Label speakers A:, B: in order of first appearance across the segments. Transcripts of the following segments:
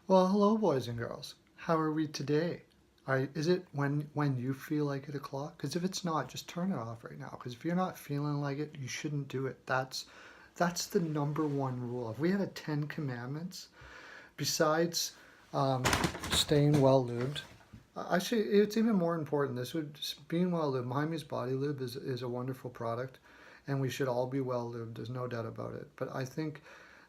A: Well, hello, boys and girls. How are we today? Is it when you feel like it o'clock? Because if it's not, just turn it off right now. Because if you're not feeling like it, you shouldn't do it. That's the number one rule. If we had a 10 commandments, besides um, staying well lubed, actually, it's even more important. This would being well lubed. Miami's Body Lube is a wonderful product, and we should all be well lubed. There's no doubt about it. But I think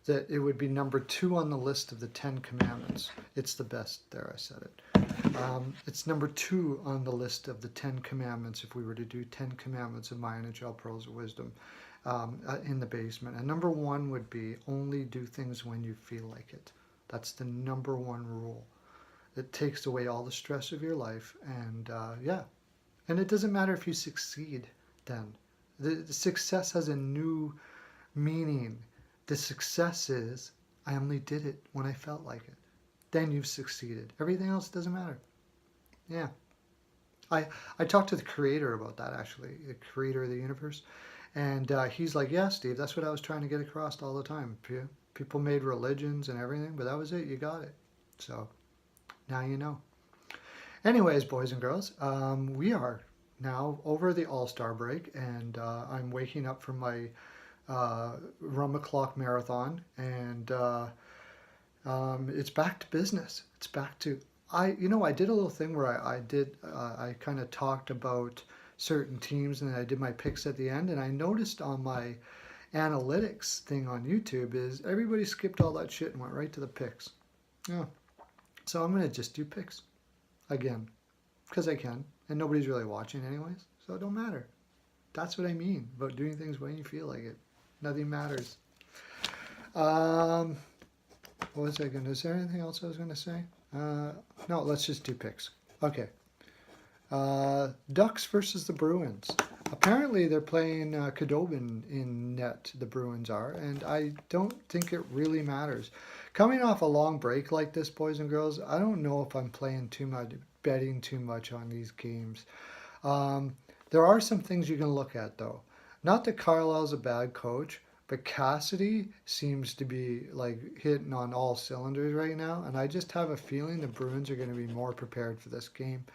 A: that it would be number two on the list of the 10 commandments. It's the best. There, I said it. It's number two on the list of the 10 commandments if we were to do 10 commandments of my NHL Pearls of Wisdom in the basement. And number one would be only do things when you feel like it. That's the number one rule. It takes away all the stress of your life, and yeah. And it doesn't matter if you succeed then. The success has a new meaning. The success is I only did it when I felt like it. Then you've succeeded. Everything else doesn't matter. Yeah. I talked to the creator about that, actually, the creator of the universe. And he's like, yeah, Steve, that's what I was trying to get across all the time. People made religions and everything, but that was it. You got it. So now you know. Anyways, boys and girls, we are now over the All-Star break, and I'm waking up from my rum o'clock marathon, and it's back to business. It's back to I did a little thing where I kind of talked about certain teams, and then I did my picks at the end, and I noticed on my analytics thing on YouTube is everybody skipped all that shit and went right to the picks. Yeah. So I'm gonna just do picks again because I can, and nobody's really watching anyways, so it don't matter. That's what I mean about doing things when you feel like it. Nothing matters. What was I going to? Is there anything else I was going to say? No, let's just do picks. Okay. Ducks versus the Bruins. Apparently they're playing Khudobin in net, the Bruins are, and I don't think it really matters. Coming off a long break like this, boys and girls, I don't know if I'm playing too much, betting too much on these games. There are some things you can look at, though. Not that Carlisle's a bad coach, but Cassidy seems to be like hitting on all cylinders right now, and I just have a feeling the Bruins are going to be more prepared for this game.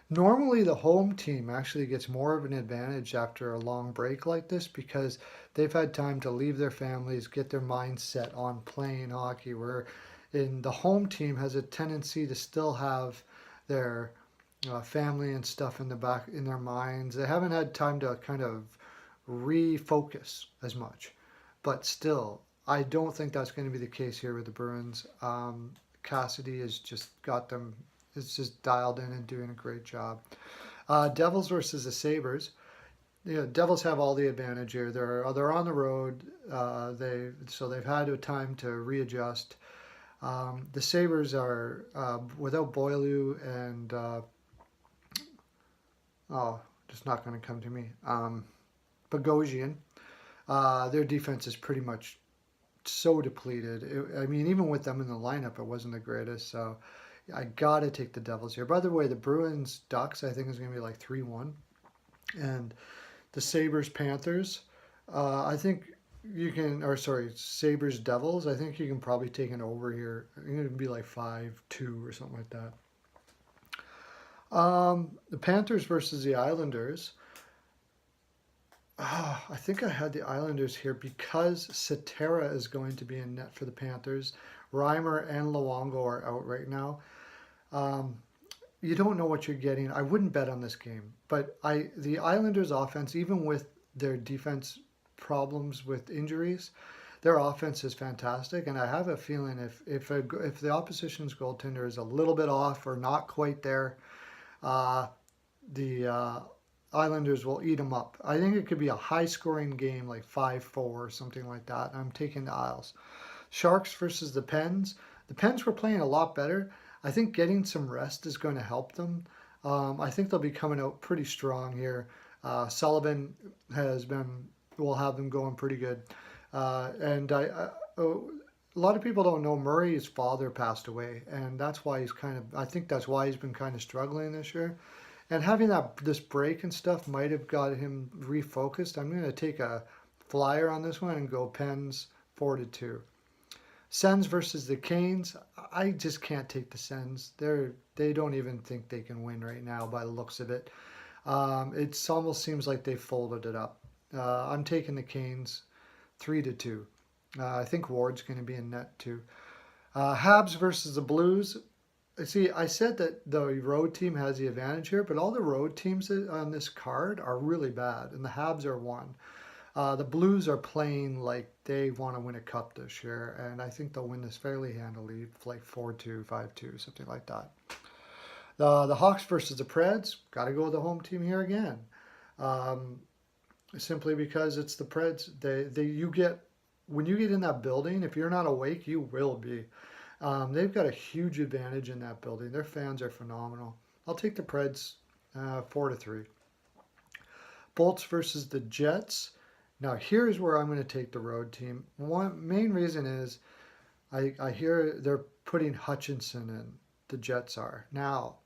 A: Normally, the home team actually gets more of an advantage after a long break like this because they've had time to leave their families, get their minds set on playing hockey, where the home team has a tendency to still have their family and stuff in the back in their minds. They haven't had time to kind of refocus as much, but still, I don't think that's going to be the case here with the Bruins. Cassidy has just got them. It's just dialed in and doing a great job. Devils versus the Sabres. Devils have all the advantage here. They're on the road. They've had a time to readjust. The Sabres are without Boileau and just not going to come to me. Bogosian. Their defense is pretty much so depleted. Even with them in the lineup, it wasn't the greatest. So I got to take the Devils here. By the way, the Bruins Ducks, I think, is going to be like 3-1. And the Sabres Panthers, I think you can, or sorry, Sabres Devils, I think you can probably take an over here. I think it'd be like 5-2 or something like that. The Panthers versus the Islanders. I think I had the Islanders here because Cetera is going to be in net for the Panthers. Reimer and Luongo are out right now. You don't know what you're getting. I wouldn't bet on this game, but the Islanders' offense, even with their defense problems with injuries, their offense is fantastic, and I have a feeling if the opposition's goaltender is a little bit off or not quite there, the Islanders will eat them up. I think it could be a high-scoring game, like 5-4 or something like that. I'm taking the Isles. Sharks versus the Pens. The Pens were playing a lot better. I think getting some rest is going to help them. I think they'll be coming out pretty strong here. Sullivan will have them going pretty good. And a lot of people don't know Murray's father passed away, and that's why I think that's why he's been kind of struggling this year. And having this break and stuff might have got him refocused. I'm going to take a flyer on this one and go Pens 4-2. Sens versus the Canes. I just can't take the Sens. They don't even think they can win right now by the looks of it. It almost seems like they folded it up. I'm taking the Canes 3-2. I think Ward's going to be in net too. Habs versus the Blues. See, I said that the road team has the advantage here, but all the road teams on this card are really bad, and the Habs are one. The Blues are playing like they want to win a cup this year, and I think they'll win this fairly handily, like 4-2, 5-2, something like that. The Hawks versus the Preds. Got to go with the home team here again. Um, Simply because it's the Preds. You get when you get in that building. If you're not awake, you will be. They've got a huge advantage in that building. Their fans are phenomenal. I'll take the Preds 4-3. Bolts versus the Jets. Now here's where I'm going to take the road team. One main reason is I hear they're putting Hutchinson in. The Jets are. Now,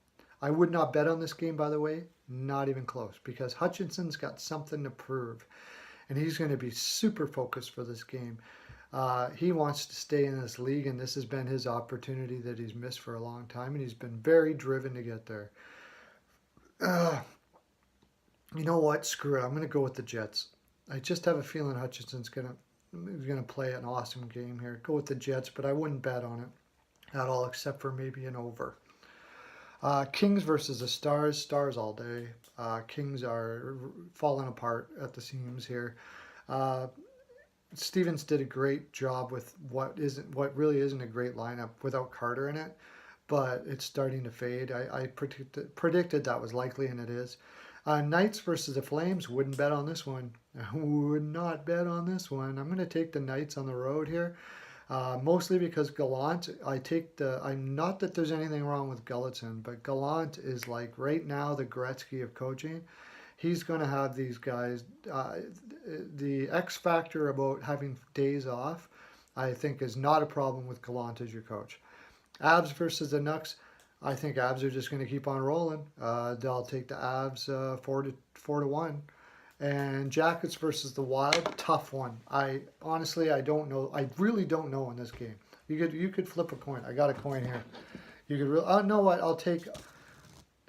A: I would not bet on this game, by the way. Not even close, because Hutchinson's got something to prove, and he's going to be super focused for this game. He wants to stay in this league, and this has been his opportunity that he's missed for a long time, and he's been very driven to get there. You know what? Screw it. I'm going to go with the Jets. I just have a feeling Hutchinson's gonna play an awesome game here. Go with the Jets, but I wouldn't bet on it at all, except for maybe an over. Kings versus the Stars. Stars all day. Kings are falling apart at the seams here. Stevens did a great job with what really isn't a great lineup without Carter in it, but it's starting to fade. I predicted that was likely, and it is. Knights versus the Flames. Wouldn't bet on this one. I would not bet on this one. I'm going to take the Knights on the road here. Mostly because Gallant, I'm not that there's anything wrong with Gulletson, but Gallant is like right now the Gretzky of coaching. He's going to have these guys, the X factor about having days off, I think is not a problem with Gallant as your coach. Avs versus the Nucks. I think Avs are just going to keep on rolling. They'll take the Avs 4-1. And Jackets versus the Wild, tough one. I don't know. I really don't know in this game. You could flip a coin. I got a coin here. You could really. Oh, know what? I'll take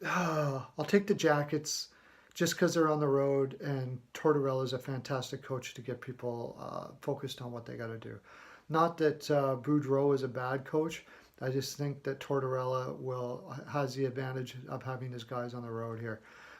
A: the Jackets just because they're on the road, and Tortorella is a fantastic coach to get people focused on what they got to do. Not that Boudreau is a bad coach. I just think that Tortorella has the advantage of having his guys on the road here.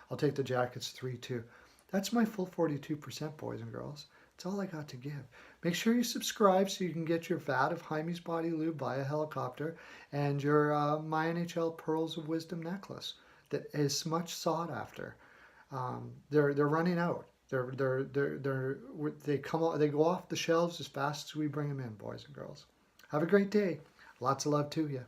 A: I'll take the Jackets 3-2. That's my full 42%, boys and girls. That's all I got to give. Make sure you subscribe so you can get your vat of Jaime's Body Lube by a helicopter and your My NHL Pearls of Wisdom necklace that is much sought after. They're running out. They go off the shelves as fast as we bring them in, boys and girls. Have a great day. Lots of love to you.